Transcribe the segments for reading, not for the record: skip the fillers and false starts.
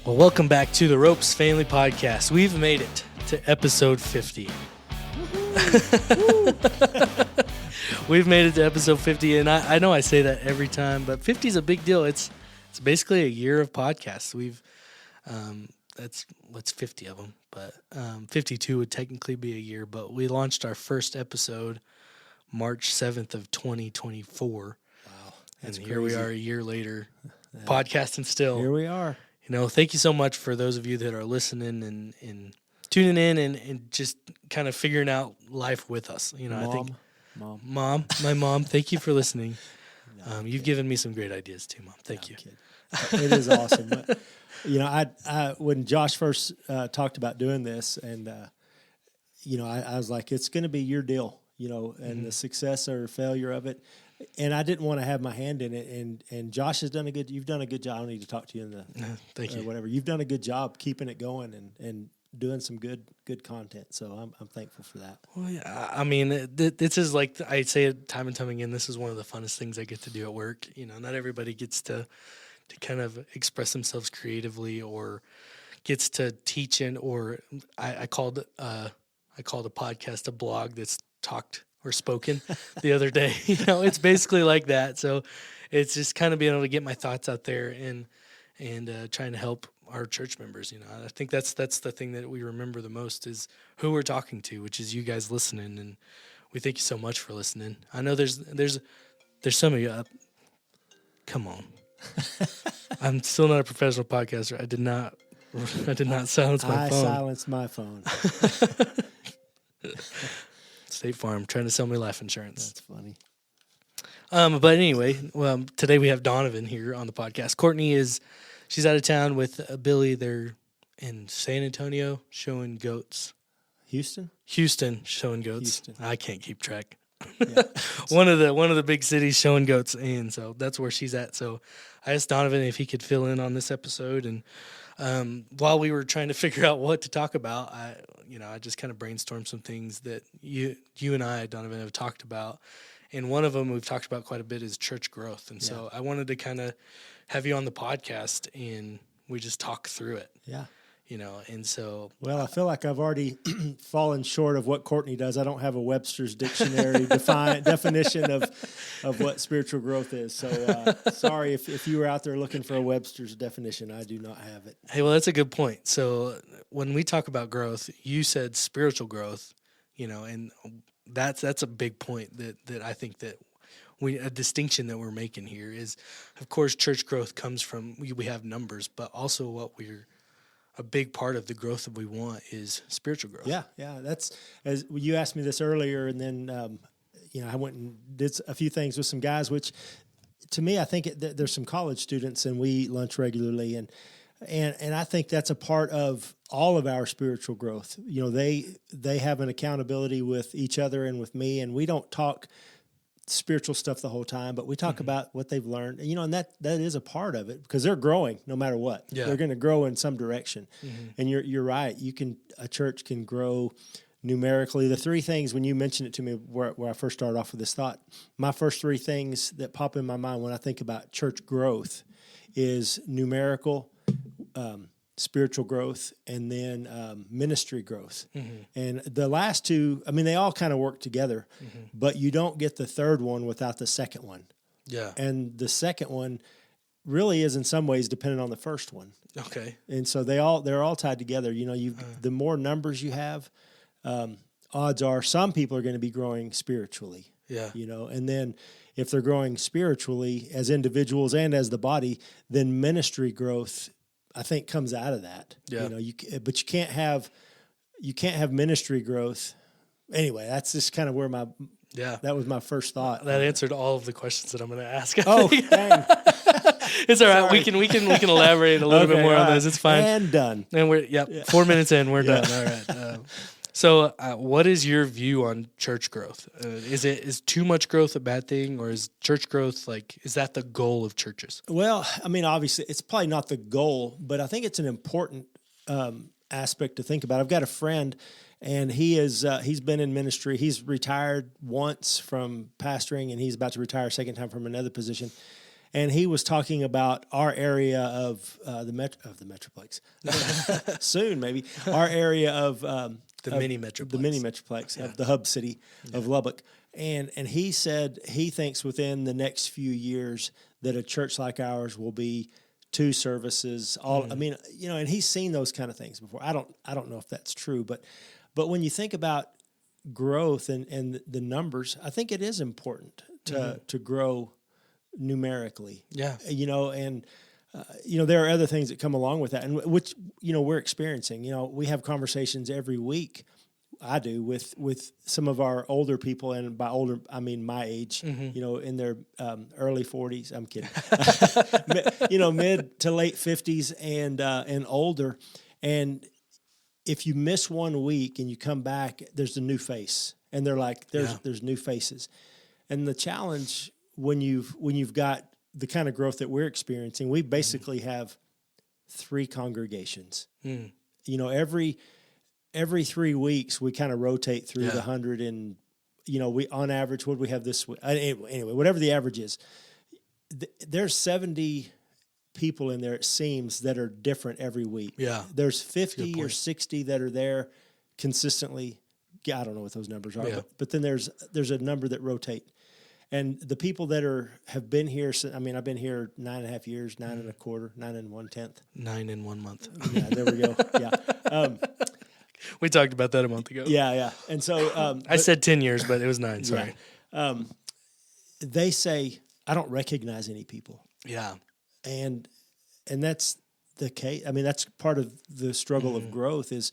Well, welcome back to the Ropes Family Podcast. We've made it to episode 50. We've made it to episode 50, and I know I say that every time, but 50 is a big deal. It's basically a year of podcasts. That's 50 of them, but 52 would technically be a year. But we launched our first episode March 7th of 2024. Wow, and here we are a year later, podcasting still. Here we are. You know, thank you so much for those of you that are listening and tuning in and just kind of figuring out life with us. You know, my mom, thank you for listening. You've given me some great ideas too, Mom. Thank you. It is awesome. But, you know, I when Josh first talked about doing this, and you know, I was like, it's going to be your deal, you know, and the success or failure of it. And I didn't want to have my hand in it. And Josh has you've done a good job. I don't need to talk to you in the thank you. Whatever. You've done a good job keeping it going and doing some good content. So I'm thankful for that. Well, yeah, I mean, this is like, I say it time and time again, this is one of the funnest things I get to do at work. You know, not everybody gets to kind of express themselves creatively or gets to teach in, or I called a podcast a blog that's talked or spoken the other day. You know, it's basically like that. So it's just kind of being able to get my thoughts out there and trying to help our church members. You know, I think that's the thing that we remember the most is who we're talking to, which is you guys listening. And we thank you so much for listening. I know there's some of you. Come on. I'm still not a professional podcaster. I did not silence my phone. I silenced my phone. State Farm trying to sell me life insurance. That's funny. But anyway, today we have Donovan here on the podcast. Courtney she's out of town with Billy. They're in San Antonio showing goats. Houston showing goats. Houston. I can't keep track. Yeah. one of the big cities showing goats, and so that's where she's at. So I asked Donovan if he could fill in on this episode, and while we were trying to figure out what to talk about, I just kind of brainstormed some things that you and I, Donovan, have talked about, and one of them we've talked about quite a bit is church growth, and so I wanted to kind of have you on the podcast and we just talk through it. Yeah. You know, and so... Well, I feel like I've already fallen short of what Courtney does. I don't have a Webster's dictionary definition of what spiritual growth is. So sorry if you were out there looking for a Webster's definition. I do not have it. Hey, well, that's a good point. So when we talk about growth, you said spiritual growth, you know, and that's a big point that I think that a distinction that we're making here is, of course, church growth comes from, we have numbers, but also a big part of the growth that we want is spiritual growth. Yeah. That's, as you asked me this earlier, and then I went and did a few things with some guys, which to me, I think there's some college students, and we eat lunch regularly, and I think that's a part of all of our spiritual growth. You know, they have an accountability with each other and with me, and we don't talk spiritual stuff the whole time, but we talk about what they've learned, you know, and that is a part of it because they're growing no matter what. Yeah. They're going to grow in some direction. And you're right. A church can grow numerically. The three things, when you mentioned it to me, where I first started off with this thought, my first three things that pop in my mind when I think about church growth is numerical, spiritual growth, and then ministry growth. And the last two, I mean, they all kind of work together, but you don't get the third one without the second one. Yeah. And the second one really is in some ways dependent on the first one. Okay. And so they're all tied together. You know, the more numbers you have, odds are some people are going to be growing spiritually. Yeah. You know, and then if they're growing spiritually as individuals and as the body, then ministry growth, I think, comes out of that. Yeah. You know, but you can't have ministry growth. Anyway, that's just kind of where that was my first thought. That answered all of the questions that I'm going to ask. Oh, dang. It's all right. Sorry. We can elaborate a little bit more on this. It's fine. And done. And we're 4 minutes in. We're done. All right. So what is your view on church growth? Is too much growth a bad thing, or is church growth, is that the goal of churches? Well, I mean, obviously, it's probably not the goal, but I think it's an important aspect to think about. I've got a friend, and he's been in ministry. He's retired once from pastoring, and he's about to retire a second time from another position. and he was talking about our area of the Metroplex. Soon, maybe our area of The mini Metroplex. the mini Metroplex of the hub city of Lubbock. And he said he thinks within the next few years that a church like ours will be 2 services. I mean, and he's seen those kind of things before. I don't know if that's true, but when you think about growth and the numbers, I think it is important to grow numerically. Yeah. And there are other things that come along with that, and which we're experiencing. We have conversations every week. I do with some of our older people, and by older I mean my age. In their early 40s. I'm kidding. Mid to late 50s and older. And if you miss 1 week and you come back, there's a new face, and they're like, there's new faces. And the challenge when you've got the kind of growth that we're experiencing, we basically have 3 congregations. Every 3 weeks we kind of rotate through the 100, and we on average, what do we have this week? Anyway, whatever the average is, there's 70 people in there, it seems, that are different every week. Yeah, there's 50 or 60 that are there consistently. I don't know what those numbers are, but then there's a number that rotate. And the people that have been here, I've been here 9.5 years, 9 1/4, 9 1/10. 9 in 1 month. Yeah, there we go. Yeah. We talked about that a month ago. Yeah. And so I said 10 years, but it was 9. Sorry. Yeah. They say, I don't recognize any people. Yeah. And that's the case. I mean, that's part of the struggle of growth is,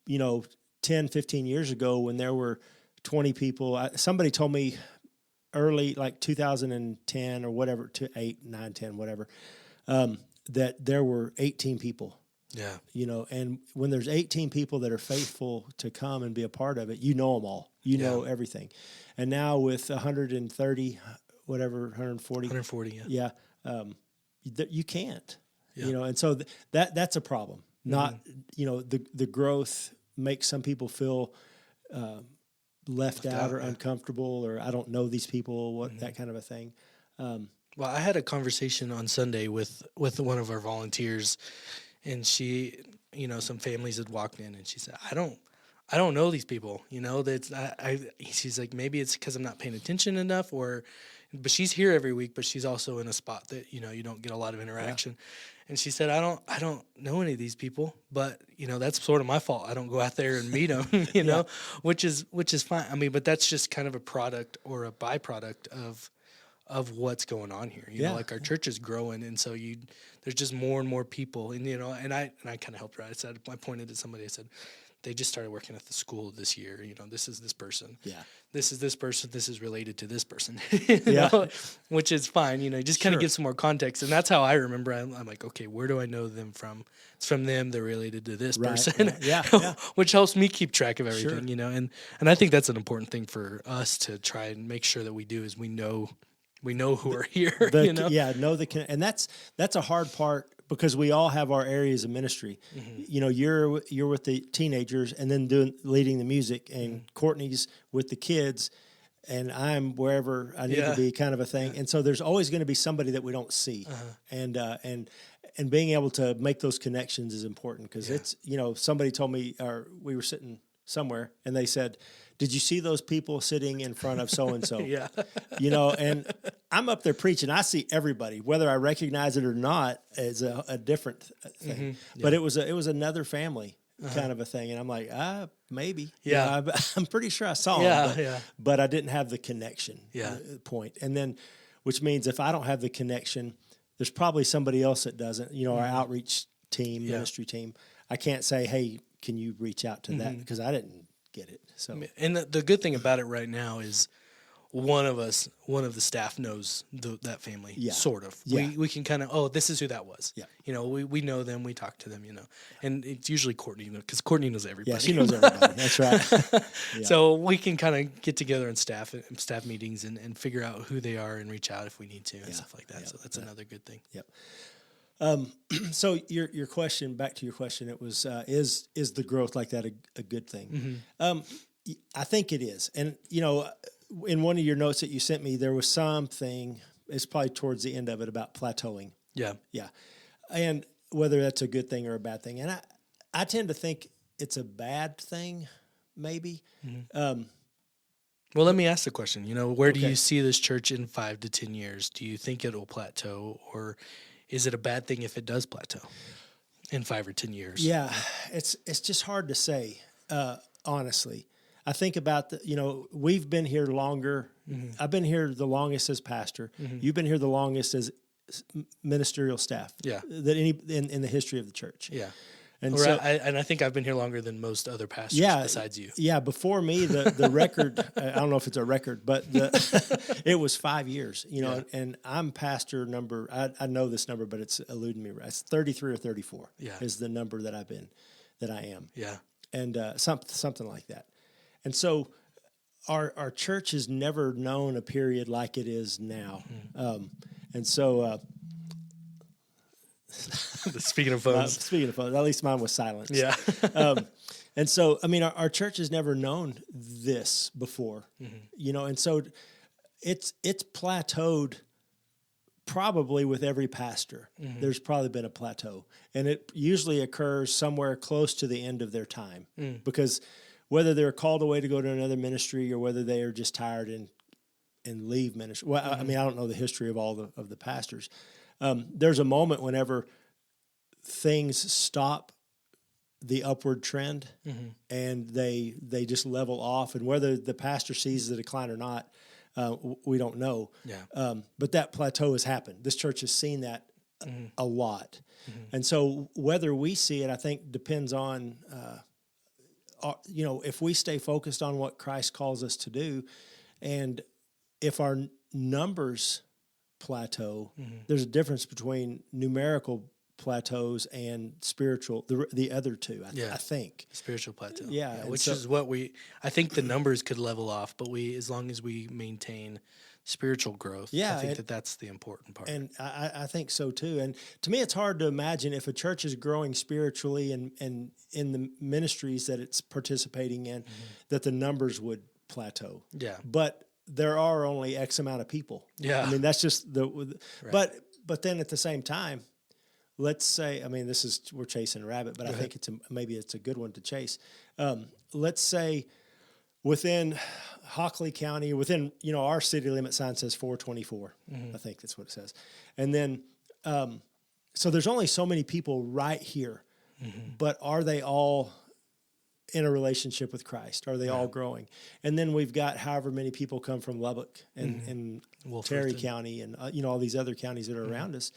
10, 15 years ago when there were 20 people, somebody told me early, like 2010 or whatever, to 8, 9, 10, whatever, that there were 18 people. Yeah. And when there's 18 people that are faithful to come and be a part of it, you know them all. You know everything. And now with 130, whatever, 140. 140, yeah. Yeah. You can't. And so that's a problem. Not, the growth makes some people feel left out or uncomfortable, or I don't know these people, that kind of a thing. Well, I had a conversation on Sunday with one of our volunteers, and she, some families had walked in, and she said, I don't know these people, she's like, maybe it's because I'm not paying attention enough, but she's here every week, but she's also in a spot that, you don't get a lot of interaction. Yeah. And she said, I don't know any of these people, but that's sort of my fault. I don't go out there and meet them, know, which is fine. I mean, but that's just kind of a product or a byproduct of what's going on here. You know, like our church is growing, and so there's just more and more people, and and I kind of helped her. I pointed at somebody. I said, they just started working at the school this year. This is this person. Yeah. This is this person. This is related to this person. know? Which is fine. Just kind of give some more context. And that's how I remember. I'm like, okay, where do I know them from? It's from them. They're related to this person. Right. Yeah. Which helps me keep track of everything. And I think that's an important thing for us to try and make sure that we do is we know who are here. Yeah. And that's a hard part. Because we all have our areas of ministry. Mm-hmm. You're with the teenagers and then leading the music, and Courtney's with the kids, and I'm wherever I need to be, kind of a thing. And so there's always going to be somebody that we don't see, and being able to make those connections is important, because it's somebody told me, or we were sitting somewhere and they said, did you see those people sitting in front of so-and-so? Yeah. And I'm up there preaching. I see everybody, whether I recognize it or not, is a different thing. Mm-hmm. Yeah. But it was another family kind of a thing. And I'm like, maybe. Yeah. I'm pretty sure I saw them, but I didn't have the connection point. And then, which means if I don't have the connection, there's probably somebody else that doesn't, our outreach team, ministry team. I can't say, hey, can you reach out to that? Because I didn't get it. So, and the good thing about it right now is one of the staff knows that family, sort of. Yeah. We can kind of, this is who that was. Yeah. We know them, we talk to them, and it's usually Courtney, because Courtney knows everybody. Yeah, she knows everybody. That's right. So we can kind of get together in staff meetings and figure out who they are and reach out if we need to and stuff like that. So that's another good thing. Yep. So your question, back to your question, it was, is the growth like that a good thing? Mm-hmm. I think it is. And, in one of your notes that you sent me, there was something, it's probably towards the end of it about plateauing. Yeah. Yeah. And whether that's a good thing or a bad thing. And I tend to think it's a bad thing, maybe. Well, let me ask the question. Where do Okay. you see this church in 5 to 10 years? Do you think it'll plateau, or is it a bad thing if it does plateau in 5 or 10 years? Yeah, it's just hard to say, honestly. I think about we've been here longer. I've been here the longest as pastor. You've been here the longest as ministerial staff. Yeah. That in the history of the church. Yeah. And I think I've been here longer than most other pastors besides you. Yeah, before me, the record, I don't know if it's a record, but it was 5 years, and I'm pastor number, I know this number, but it's eluding me. It's 33 or 34 is the number that I am. Yeah. And something like that. And so our church has never known a period like it is now. And so... Speaking of phones. At least mine was silenced. Yeah. And so, our church has never known this before, and so it's plateaued probably with every pastor. There's probably been a plateau, and it usually occurs somewhere close to the end of their time because whether they're called away to go to another ministry or whether they are just tired and leave ministry. Well, I don't know the history of all of the pastors. There's a moment whenever things stop the upward trend and they just level off, and whether the pastor sees the decline or not, we don't know. Yeah. But that plateau has happened. This church has seen that a lot. And so whether we see it, I think depends on, if we stay focused on what Christ calls us to do, and if our numbers plateau, there's a difference between numerical plateaus and spiritual, the other two, I think. Spiritual plateau. Yeah. Which is what I think the numbers could level off, but as long as we maintain spiritual growth, I think that's the important part. And I think so too. And to me, it's hard to imagine if a church is growing spiritually and in the ministries that it's participating in, that the numbers would plateau. Yeah. But there are only X amount of people. Yeah. That's just right. But then at the same time, let's say, we're chasing a rabbit, but I think maybe it's a good one to chase. Let's say within Hockley County, within, our city limit sign says 424. I think that's what it says. And then, so there's only so many people right here, but are they all in a relationship with Christ? Are they all growing? And then we've got however many people come from Lubbock and Terry County and, all these other counties that are around us.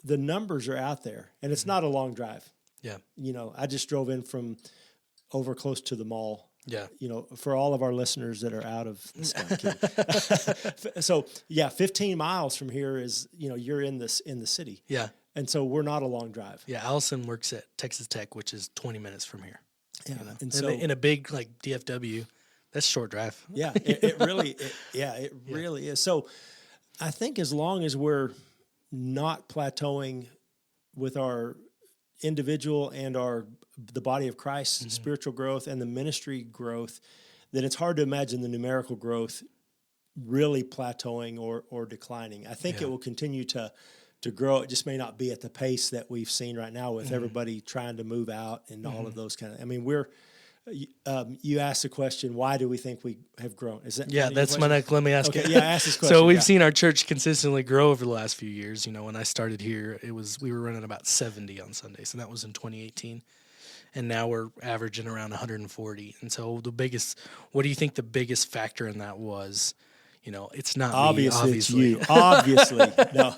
The numbers are out there, and it's not a long drive. Yeah. I just drove in from over close to the mall. Yeah. For all of our listeners that are out of so 15 miles from here is, you're in the city. Yeah. And so we're not a long drive. Yeah. Allison works at Texas Tech, which is 20 minutes from here. Yeah. And so in a big like DFW, that's a short drive. Yeah. It really is. So I think as long as we're not plateauing with our individual and the body of Christ, spiritual growth and the ministry growth, then it's hard to imagine the numerical growth really plateauing or declining. I think it will continue to grow. It just may not be at the pace that we've seen right now with everybody trying to move out and all of those kind of. You asked the question, why do we think we have grown? Is that that's my next? Let me ask it. Okay, ask this question. So we've seen our church consistently grow over the last few years. When I started here, we were running about 70 on Sundays, and that was in 2018. And now we're averaging around 140. And so what do you think the biggest factor in that was? It's not obviously. Me, it's you. Obviously. No.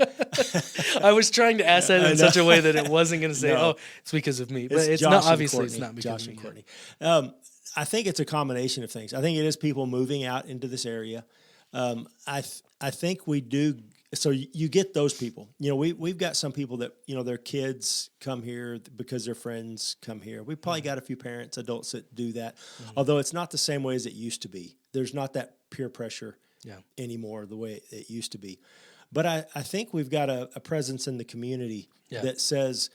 I was trying to ask that in such a way that it wasn't going to say, it's because of me. But it's not, obviously it's not because of me. Courtney. I think it's a combination of things. I think it is people moving out into this area. I think we do. So you get those people. We've got some people that, their kids come here because their friends come here. We've probably got a few parents, adults that do that, although it's not the same way as it used to be. There's not that peer pressure anymore the way it used to be. But I think we've got a presence in the community that says,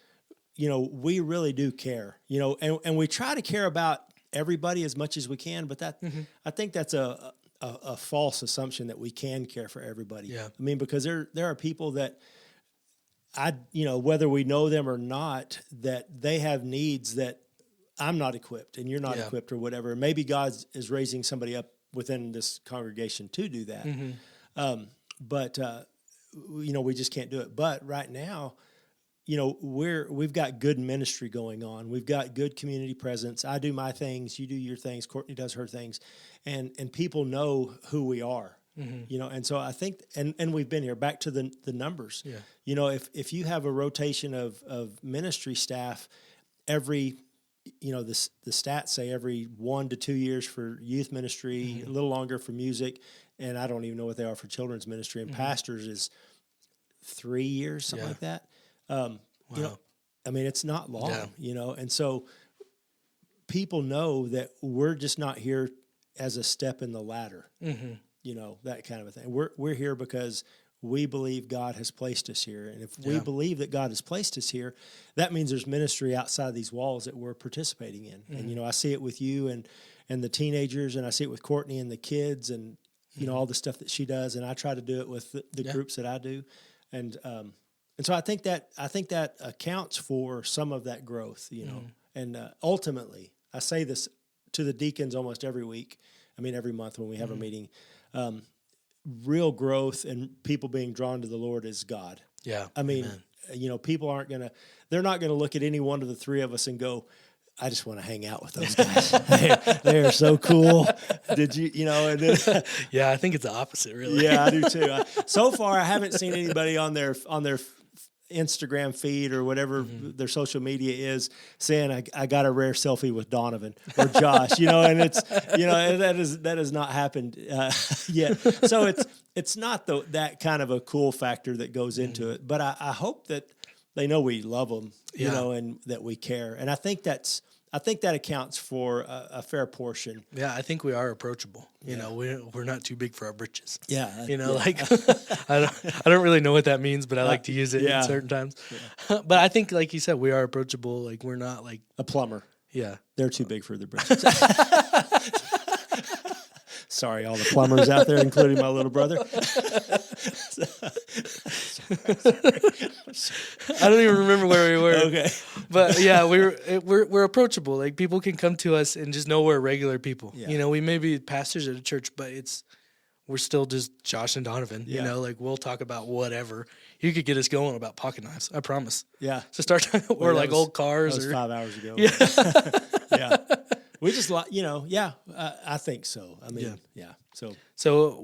we really do care, and we try to care about everybody as much as we can. But that I think that's a a false assumption that we can care for everybody. Yeah. I mean, because there are people that whether we know them or not, that they have needs that I'm not equipped and you're not equipped or whatever. Maybe God is raising somebody up within this congregation to do that. But we just can't do it. But right now, we've got good ministry going on. We've got good community presence. I do my things, you do your things, Courtney does her things, and people know who we are. And so I think, and we've been here back to the numbers. Yeah. If you have a rotation of ministry staff every, the stats say every 1 to 2 years for youth ministry, a little longer for music, and I don't even know what they are for children's ministry, and pastors is 3 years, something like that. Wow. It's not long, and so people know that we're just not here as a step in the ladder, that kind of a thing. We're here because we believe God has placed us here. And if we believe that God has placed us here, that means there's ministry outside these walls that we're participating in. And, I see it with you and the teenagers, and I see it with Courtney and the kids and, all the stuff that she does. And I try to do it with the groups that I do. And so I think that accounts for some of that growth, and ultimately I say this to the deacons almost every month when we have a meeting, real growth and people being drawn to the Lord is God. Yeah. People they're not going to look at any one of the three of us and go, I just want to hang out with those guys. They are so cool. Did you, and then, yeah, I think it's the opposite, really. Yeah, I do too. So far, I haven't seen anybody on their Instagram feed or whatever their social media is saying, I got a rare selfie with Donovan or Josh, and it's, that has not happened yet. So it's not that kind of a cool factor that goes into it, but I hope that they know we love them, and that we care. And I think that accounts for a fair portion. Yeah, I think we are approachable. We're not too big for our britches. Yeah. I don't really know what that means, but I like to use it in certain times. Yeah. But I think, like you said, we are approachable. Like, we're not like a plumber. Yeah. They're too big for their britches. Sorry, all the plumbers out there, including my little brother. I don't even remember where we were. Okay, but yeah, we're approachable. Like, people can come to us and just know we're regular people. Yeah. We may be pastors at a church, but we're still just Josh and Donovan. Yeah. We'll talk about whatever. You could get us going about pocket knives. I promise. Yeah. So start talking, or like old cars. That was 5 hours ago. Yeah. Yeah. We just I think so. So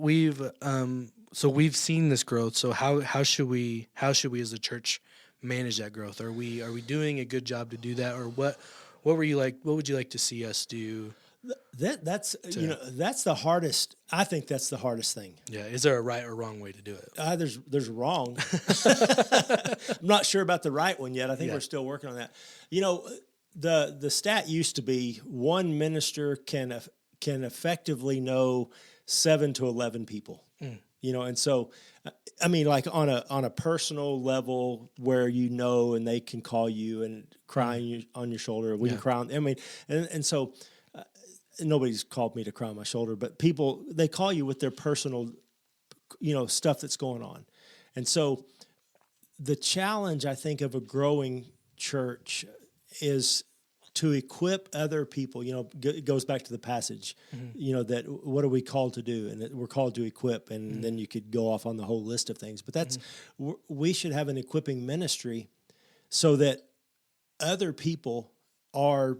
we've seen this growth. So how should we as a church manage that growth? Are we doing a good job to do that, or what would you like to see us do? That's the hardest. I think that's the hardest thing. Yeah. Is there a right or wrong way to do it? There's wrong. I'm not sure about the right one yet. I think we're still working on that. The stat used to be one minister can effectively know 7 to 11 people. And so, like on a personal level where and they can call you and cry on your shoulder. We can cry on. And so nobody's called me to cry on my shoulder, but people, they call you with their personal, stuff that's going on. And so the challenge, I think, of a growing church is to equip other people. It goes back to the passage, that what are we called to do? And that we're called to equip, and then you could go off on the whole list of things. But that's, we should have an equipping ministry so that other people are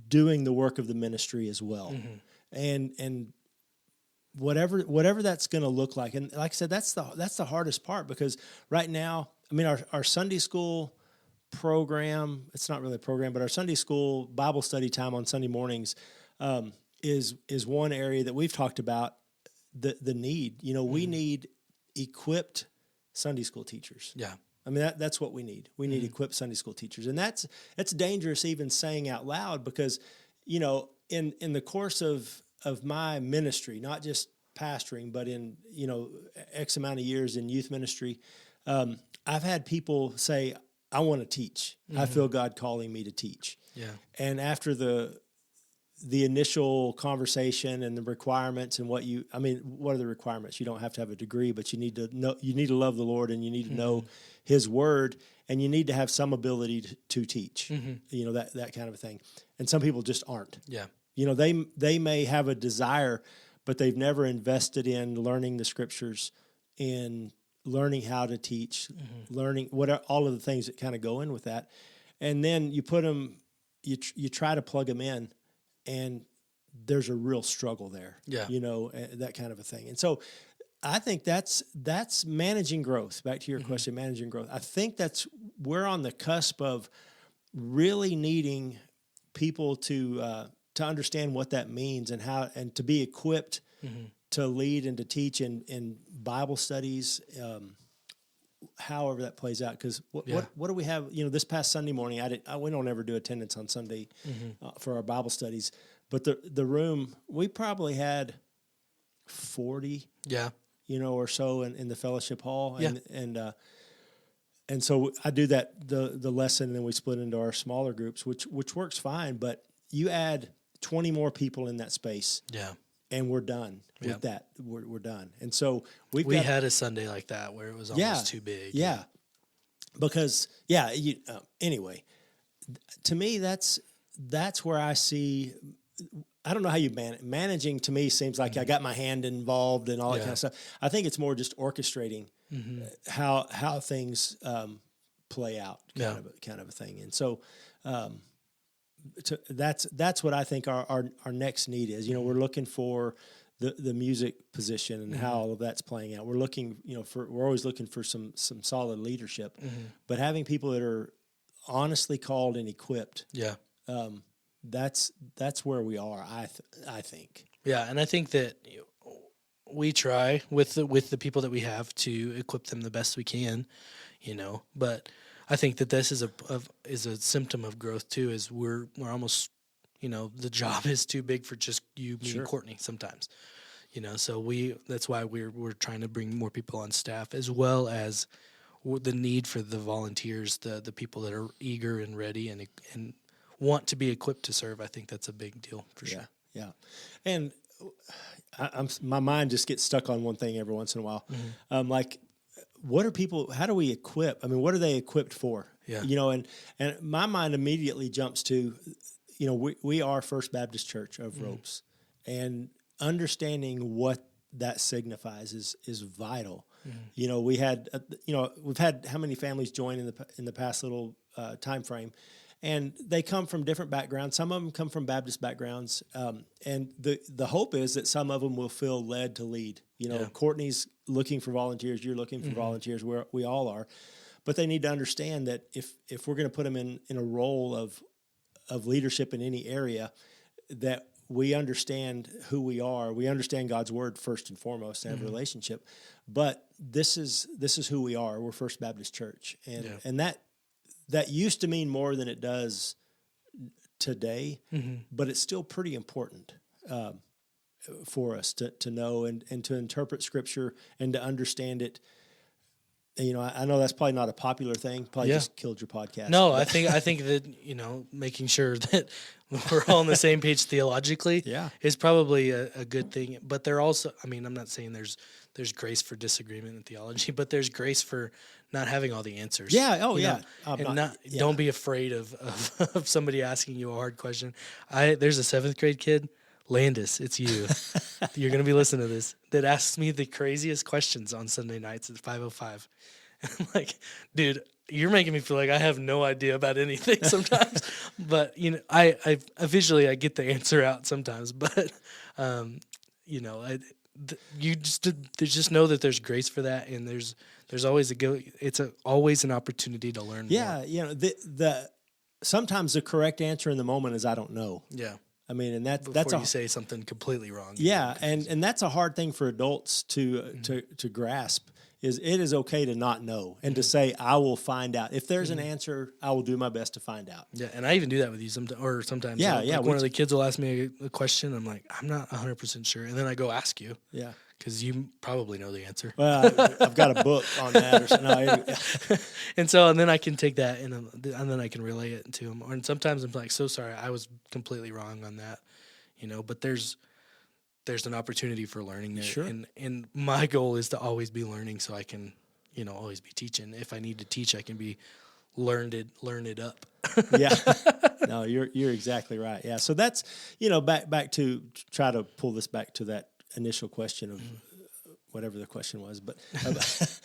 doing the work of the ministry as well. And whatever that's going to look like. And like I said, that's the hardest part, because right now, our Sunday school program, it's not really a program, but our Sunday school Bible study time on Sunday mornings is one area that we've talked about the need. We need equipped Sunday school teachers. Yeah. That's what we need. We need equipped Sunday school teachers. And that's dangerous even saying out loud, because, in the course of my ministry, not just pastoring, but in, X amount of years in youth ministry, I've had people say, I want to teach. I feel God calling me to teach. Yeah. And after the the initial conversation and the requirements and what are the requirements? You don't have to have a degree, but you need to know, you need to love the Lord, and you need to know His Word, and you need to have some ability to teach, that kind of a thing. And some people just aren't. Yeah. They may have a desire, but they've never invested in learning the Scriptures, in learning how to teach, learning what are all of the things that kind of go in with that. And then you put them, you try to plug them in, and there's a real struggle there, that kind of a thing. And so I think that's managing growth. Back to your question, managing growth. I think we're on the cusp of really needing people to understand what that means and to be equipped to lead and to teach in Bible studies, however that plays out. Because what do we have? This past Sunday morning, we don't ever do attendance on Sunday for our Bible studies, but the room, we probably had 40, or so in the fellowship hall, and so I do that the lesson, and then we split into our smaller groups, which works fine. But you add 20 more people in that space, and we're done with that. We're done. And so we had a Sunday like that where it was almost too big. Yeah. Because anyway, to me, that's where I see, I don't know how you managing to me seems like I got my hand involved and all that kind of stuff. I think it's more just orchestrating how things play out, kind of a thing. And so, that's what I think our next need is. We're looking for the music position and how all of that's playing out. We're looking, we're always looking for some solid leadership, but having people that are honestly called and equipped. That's where we are. I think. Yeah, and I think that we try with the people that we have to equip them the best we can, but I think that this is a symptom of growth too. Is we're almost, the job is too big for just you, me, and Courtney sometimes, So that's why we're trying to bring more people on staff, as well as the need for the volunteers, the people that are eager and ready and want to be equipped to serve. I think that's a big deal for sure. Yeah, and my mind just gets stuck on one thing every once in a while, like. What are people? How do we equip? I mean, what are they equipped for? And my mind immediately jumps to, we are First Baptist Church of Ropes, and understanding what that signifies is vital. We had, we've had how many families join in the past little time frame, and they come from different backgrounds. Some of them come from Baptist backgrounds, and the hope is that some of them will feel led to lead. Courtney's looking for volunteers. You're looking for volunteers. We all are, but they need to understand that if we're going to put them in a role of leadership in any area, that we understand who we are. We understand God's word first and foremost, and have a relationship. But this is who we are. We're First Baptist Church, and that used to mean more than it does today, but it's still pretty important for us to know and to interpret Scripture and to understand it. I know that's probably not a popular thing. Probably just killed your podcast. No, I think that making sure that we're all on the same page theologically is probably a good thing. But there also, I'm not saying there's grace for disagreement in theology, but there's grace for not having all the answers. Don't be afraid of somebody asking you a hard question. There's a 7th grade kid, Landis, it's you. You're going to be listening to this, that asks me the craziest questions on Sunday nights at 5:05. I'm like, dude, you're making me feel like I have no idea about anything sometimes. But, I visually I get the answer out sometimes. But, you just know that there's grace for that, and there's always always an opportunity to learn more. Sometimes the correct answer in the moment is I don't know. Yeah. And that's before you say something completely wrong. Yeah, and that's a hard thing for adults to grasp. It is okay to not know and to say I will find out. If there's an answer, I will do my best to find out. Yeah, and I even do that with you sometimes. One of the kids will ask me a question. I'm like, I'm not 100% sure, and then I go ask you. Yeah. Because you probably know the answer. Well, I've got a book on that. And then I can take that and then I can relay it to him. And sometimes I'm like, so sorry, I was completely wrong on that. but there's an opportunity for learning there. Sure. And my goal is to always be learning so I can, always be teaching. If I need to teach, I can be learn it up. Yeah. No, you're exactly right. Yeah. So that's, back to try to pull this back to that initial question of whatever the question was, but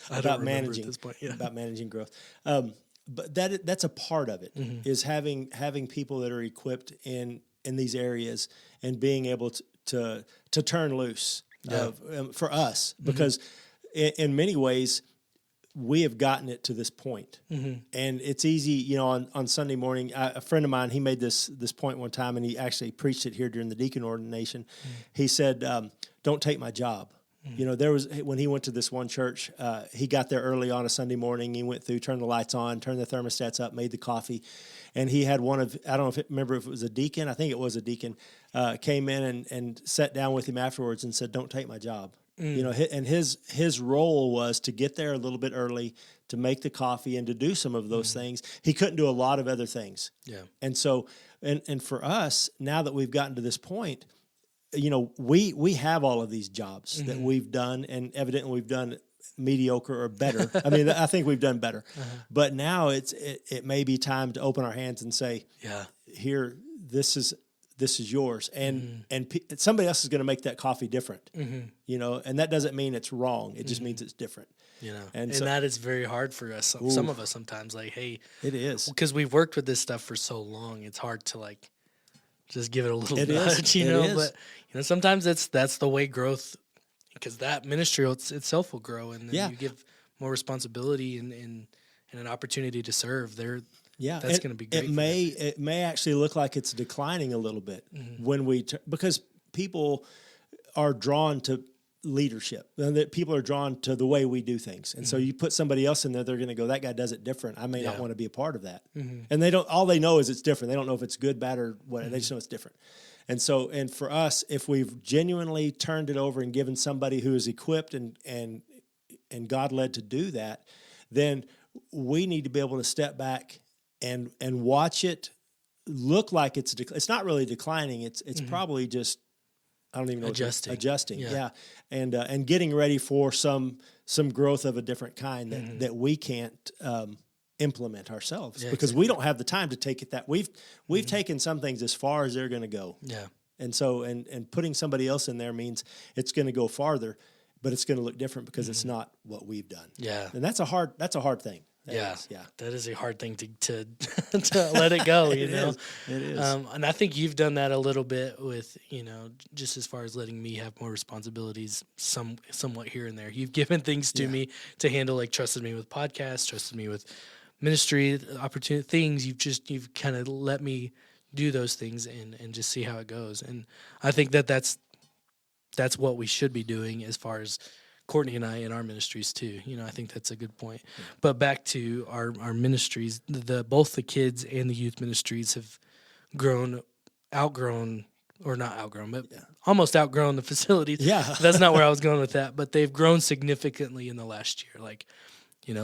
about managing at this point. Yeah. about managing growth. But that's a part of it, is having people that are equipped in these areas and being able to turn loose for us, because in many ways we have gotten it to this point. And it's easy, on Sunday morning, a friend of mine, he made this point one time, and he actually preached it here during the deacon ordination. He said, don't take my job. There was, when he went to this one church, he got there early on a Sunday morning. He went through, turned the lights on, turned the thermostats up, made the coffee. And he had I don't know remember if it was a deacon. I think it was a deacon, came in and sat down with him afterwards and said, don't take my job. And his role was to get there a little bit early, to make the coffee and to do some of those things. He couldn't do a lot of other things. Yeah. And so, and for us, now that we've gotten to this point, we have all of these jobs that we've done, and evidently we've done mediocre or better. I mean, I think we've done better, but now it may be time to open our hands and say, here, this is yours. And somebody else is going to make that coffee different, and that doesn't mean it's wrong. It just means it's different. And so, that is very hard for us. Some of us sometimes, like, hey, it is, because we've worked with this stuff for so long. It's hard to just give it a little nudge, But sometimes that's the way growth, because that ministry itself will grow, and then you give more responsibility and an opportunity to serve. That's going to be great. It may actually look like it's declining a little bit when because people are drawn to leadership, and that people are drawn to the way we do things. And so you put somebody else in there, they're going to go, that guy does it different. I may not want to be a part of that. And all they know is it's different. They don't know if it's good, bad, or what. They just know it's different. And so, and for us, if we've genuinely turned it over and given somebody who is equipped and God led to do that, then we need to be able to step back and watch it look like it's not really declining. It's probably just, I don't even know, adjusting. Yeah. And getting ready for some growth of a different kind that we can't implement ourselves, because we don't have the time to take it that we've taken some things as far as they're going to go. Yeah. And so, and putting somebody else in there means it's going to go farther, but it's going to look different because it's not what we've done. Yeah. And that's a hard thing. That is a hard thing to to let it go. It is. And I think you've done that a little bit with, just as far as letting me have more responsibilities, somewhat here and there. You've given things to me to handle, trusted me with podcasts, trusted me with ministry opportunity things. You've kind of let me do those things and just see how it goes. And I think that's what we should be doing as far as Courtney and I in our ministries too. I think that's a good point. Yeah. But back to our ministries, both the kids and the youth ministries have outgrown, but almost outgrown the facilities. Yeah. That's not where I was going with that, but they've grown significantly in the last year. In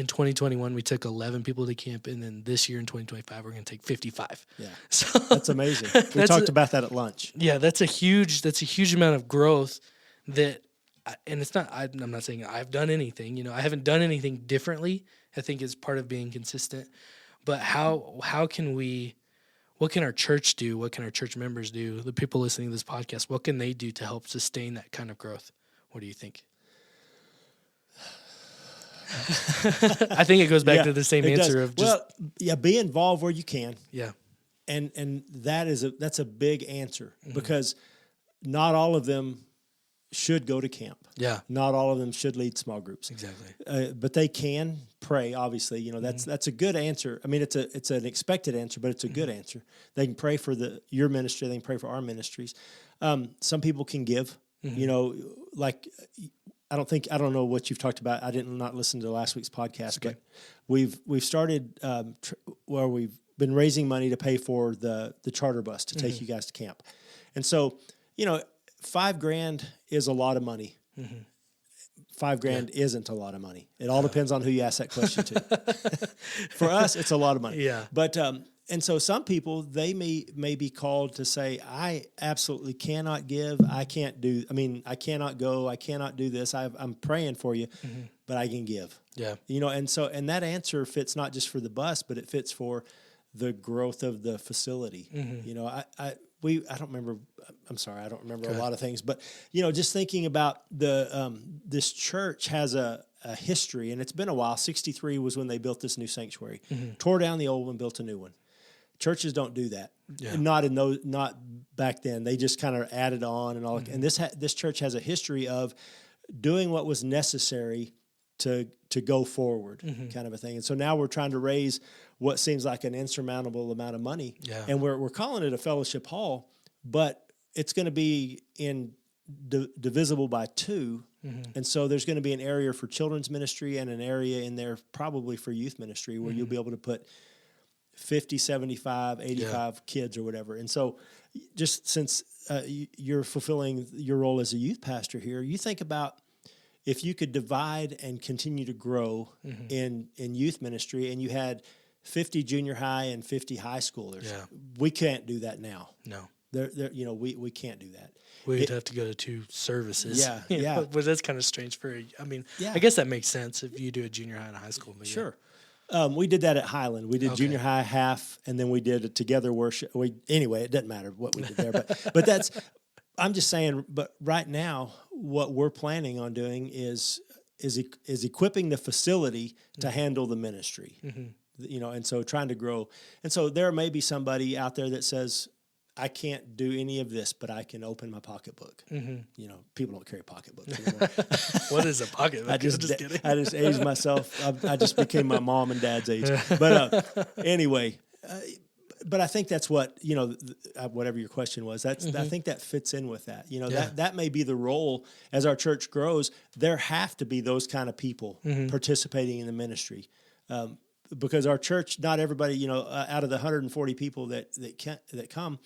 2021, we took 11 people to camp, and then this year in 2025, we're going to take 55. Yeah, so that's amazing. We talked about that at lunch. Yeah, that's a huge amount of growth. And it's not. I'm not saying I've done anything. I haven't done anything differently. I think it's part of being consistent. But how can we? What can our church do? What can our church members do? The people listening to this podcast, what can they do to help sustain that kind of growth? What do you think? I think it goes back to the same answer of just be involved where you can. Yeah. And that's a big answer, because not all of them should go to camp. Yeah. Not all of them should lead small groups. Exactly. But they can pray, obviously. That's a good answer. I mean, it's an expected answer, but it's a good answer. They can pray for your ministry, they can pray for our ministries. Some people can give. I don't know what you've talked about. I did not listen to last week's podcast, but we've started where we've been raising money to pay for the charter bus to take you guys to camp. And so, $5,000 is a lot of money. $5,000 isn't a lot of money. It all depends on who you ask that question to. For us, it's a lot of money. Yeah. But And so some people, they may be called to say, I absolutely cannot give. I cannot go. I cannot do this. I'm praying for you, but I can give. Yeah. And that answer fits not just for the bus, but it fits for the growth of the facility. I don't remember. I'm sorry, I don't remember a lot of things, but just thinking about this church has a history, and it's been a while. 1963 was when they built this new sanctuary, tore down the old one, built a new one. Churches don't do that. Yeah. Not back then. They just kind of added on and all. And this church has a history of doing what was necessary to go forward, kind of a thing. And so now we're trying to raise what seems like an insurmountable amount of money. Yeah. And we're calling it a fellowship hall, but it's going to be divisible by 2. And so there's going to be an area for children's ministry and an area in there probably for youth ministry where you'll be able to put 50, 75, 85 kids or whatever. And so just since you're fulfilling your role as a youth pastor here, you think about if you could divide and continue to grow in youth ministry and you had 50 junior high and 50 high schoolers. Yeah. We can't do that now. No. We can't do that. We'd have to go to 2 services. Yeah. But that's kind of strange I Yeah. guess that makes sense if you do a junior high and a high school. Sure. We did that at Highland. We did junior high half, and then we did a together worship. Anyway, it doesn't matter what we did there, but that's. I'm just saying. But right now, what we're planning on doing is equipping the facility to handle the ministry. And so trying to grow. And so there may be somebody out there that says, I can't do any of this, but I can open my pocketbook. People don't carry pocketbooks anymore. What is a pocketbook? I just aged myself. I just became my mom and dad's age. But anyway, but I think that's what, whatever your question was, I think that fits in with that. That may be the role as our church grows. There have to be those kind of people participating in the ministry. Because our church, not everybody, out of the 140 people that come,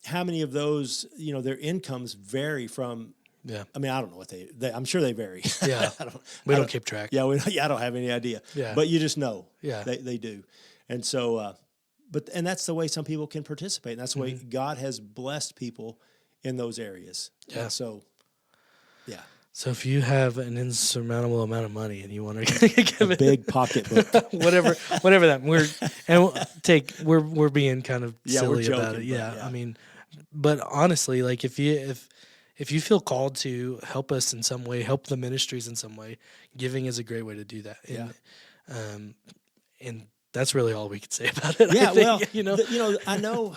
how many of those, their incomes vary from? Yeah, I don't know what they I'm sure they vary. Yeah, we don't keep track. Yeah, I don't have any idea. Yeah, but you just know. Yeah, they do, and so, and that's the way some people can participate. And that's the way God has blessed people in those areas. Yeah. And so, yeah. So if you have an insurmountable amount of money and you want to give a big pocketbook, whatever that we're being kind of silly about it. Yeah. But honestly, like if you feel called to help us in some way, help the ministries in some way, giving is a great way to do that. And that's really all we could say about it. Yeah. I think, I know.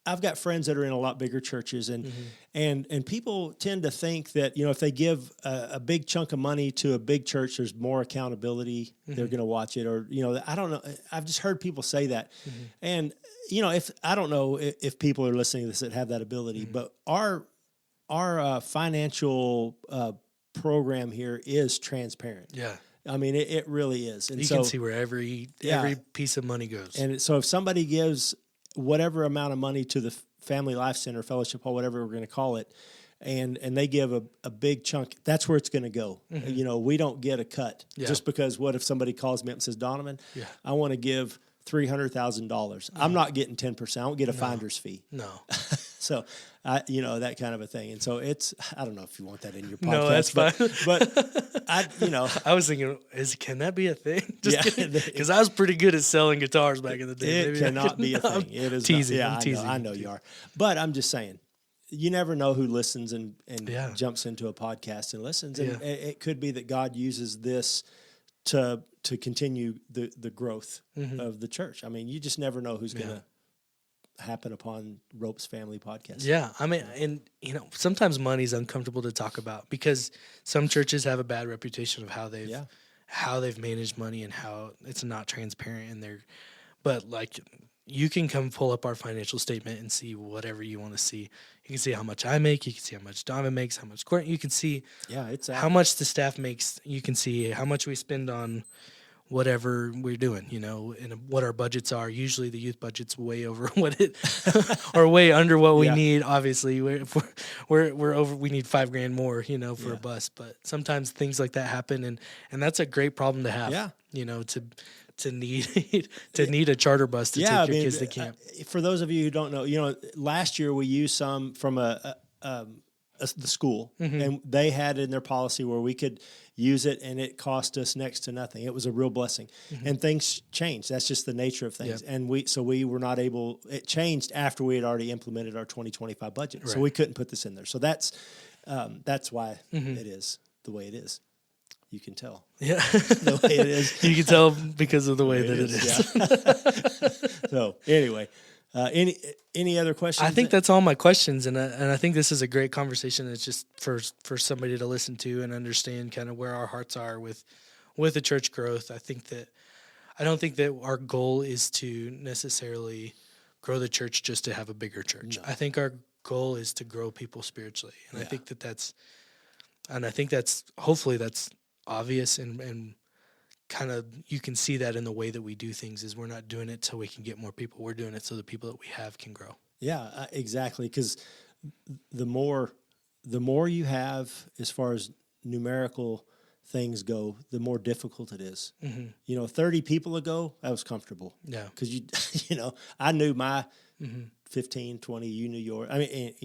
I've got friends that are in a lot bigger churches, and people tend to think that if they give a big chunk of money to a big church, there's more accountability. They're going to watch it, or I don't know. I've just heard people say that, and if I don't know if people are listening to this that have that ability, but our financial program here is transparent. Yeah. It really is, and you can see where every piece of money goes. And so if somebody gives whatever amount of money to the Family Life Center, Fellowship Hall, whatever we're going to call it, and they give a big chunk, that's where it's going to go. We don't get a cut just because what if somebody calls me up and says, Donovan, I want to give $300,000. I'm not getting 10%. I don't get a finder's fee. No. So, that kind of a thing. And so I don't know if you want that in your podcast. No, that's fine. But I was thinking, can that be a thing? Because I was pretty good at selling guitars back in the day. It cannot be a thing. It is teasing. I'm teasing. I know you are. But I'm just saying, you never know who listens and jumps into a podcast and listens. And it could be that God uses this to continue the growth of the church. You just never know who's going to happen upon Ropes Family Podcast. Yeah. And sometimes money's uncomfortable to talk about because some churches have a bad reputation of how they've managed money and how it's not transparent but like you can come pull up our financial statement and see whatever you want to see. You can see how much I make, you can see how much Donovan makes, how much Courtney, you can see how much the staff makes, you can see how much we spend on whatever we're doing, and what our budgets are. Usually the youth budget's way over what it, or way under what we need. Obviously, we're over. We need $5,000 more, for a bus. But sometimes things like that happen, and that's a great problem to have. Yeah. To need a charter bus to take your kids to camp. For those of you who don't know, last year we used some from the school, and they had in their policy where we could use it, and it cost us next to nothing. It was a real blessing, and things changed. That's just the nature of things. And we were not able. It changed after we had already implemented our 2025 budget, so we couldn't put this in there. So that's why it is the way it is. You can tell. Yeah. The way it is. You can tell because of the way that it is. Yeah. So anyway, any other questions? I think that's all my questions, and I think this is a great conversation. It's just for somebody to listen to and understand kind of where our hearts are with the church growth. I don't think that our goal is to necessarily grow the church just to have a bigger church. No. I think our goal is to grow people spiritually, and I think that's hopefully that's obvious and kind of you can see that in the way that we do things is we're not doing it so we can get more people. We're doing it so the people that we have can grow. Yeah, exactly. Because the more you have as far as numerical things go, the more difficult it is. 30 people ago, I was comfortable. Yeah. Because I knew my 15, 20, you knew yours. I mean,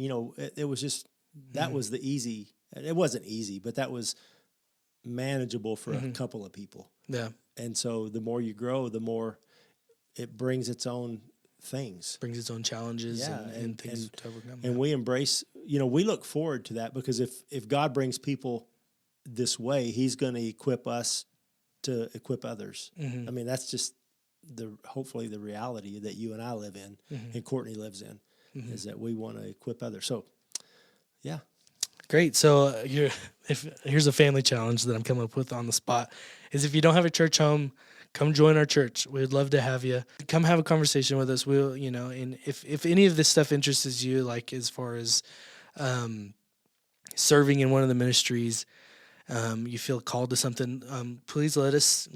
it was just, that was the easy, it wasn't easy, but that was manageable for a couple of people. Yeah. And so the more you grow, the more it brings its own things. Brings its own challenges and things to overcome. And we embrace, we look forward to that because if God brings people this way, he's going to equip us to equip others. I mean, that's just hopefully the reality that you and I live in and Courtney lives in is that we want to equip others. So, yeah. Great. So here's a family challenge that I'm coming up with on the spot is if you don't have a church home, come join our church. We'd love to have you. Come have a conversation with us. We'll, and if any of this stuff interests you, like as far as serving in one of the ministries, you feel called to something, please let us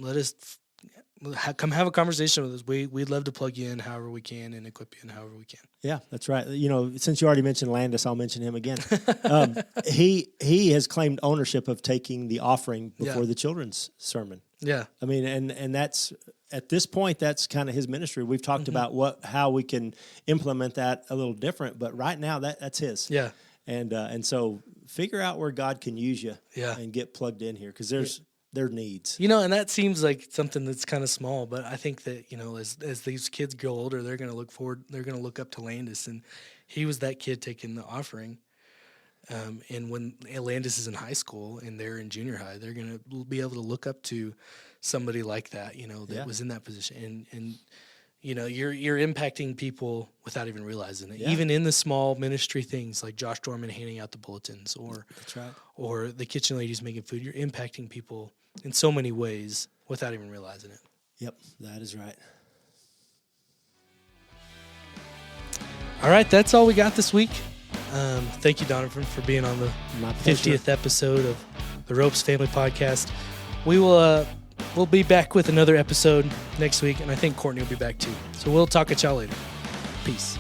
come have a conversation with us. We'd love to plug you in however we can and equip you in however we can. Yeah, that's right. Since you already mentioned Landis, I'll mention him again. He has claimed ownership of taking the offering before the children's sermon. Yeah. I mean, and that's at this point, that's kind of his ministry. We've talked about how we can implement that a little different, but right now that's his. Yeah. And so figure out where God can use you and get plugged in here because there's their needs. And that seems like something that's kind of small, but I think that, as these kids grow older, they're going to look up to Landis, and he was that kid taking the offering. And when Landis is in high school and they're in junior high, they're going to be able to look up to somebody like that, that was in that position. And you're impacting people without even realizing it. Yeah. Even in the small ministry things like Josh Dorman handing out the bulletins that's right. or the kitchen ladies making food, you're impacting people in so many ways without even realizing it. Yep, that is right. All right, that's all we got this week. Thank you, Donovan, for being on the 50th episode of the Ropes Family Podcast. We'll be back with another episode next week, and I think Courtney will be back too. So we'll talk at y'all later. Peace.